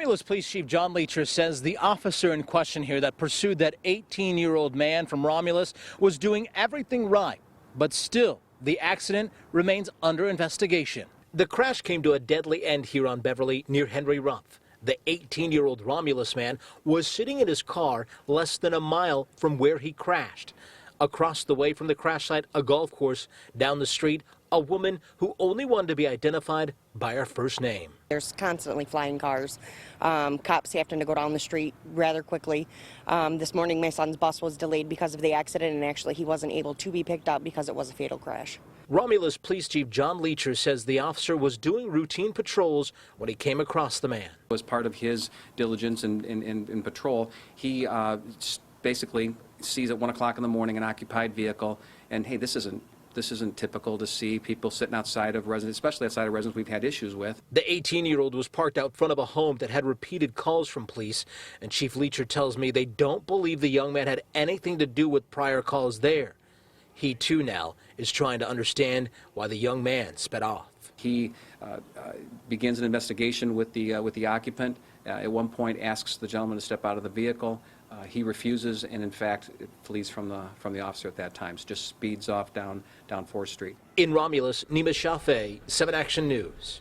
Romulus Police Chief John Leacher says the officer in question here that pursued that 18-year-old man from Romulus was doing everything right, but still, the accident remains under investigation. The crash came to a deadly end here on Beverly near Henry Rumpf. The 18-year-old Romulus man was sitting in his car less than a mile from where he crashed. Across the way from the crash site, a golf course. Down the street, a woman who only wanted to be identified by her first name. There's constantly flying cars. Cops having to go down the street rather quickly. This morning my son's bus was delayed because of the accident, and actually he wasn't able to be picked up because it was a fatal crash. Romulus Police Chief John Leacher says the officer was doing routine patrols when he came across the man. As part of his diligence in patrol, he basically sees at 1 o'clock in the morning an occupied vehicle, and hey, this isn't typical to see people sitting outside of residents, especially outside of residents we've had issues with. The 18-year-old was parked out front of a home that had repeated calls from police, and Chief Leacher tells me they don't believe the young man had anything to do with prior calls there. He too now is trying to understand why the young man sped off. He begins an investigation with the occupant. At one point asks the gentleman to step out of the vehicle. He refuses and in fact flees from the officer at that time. So just speeds off down 4th Street. In Romulus, Nima Shafei, 7 Action News.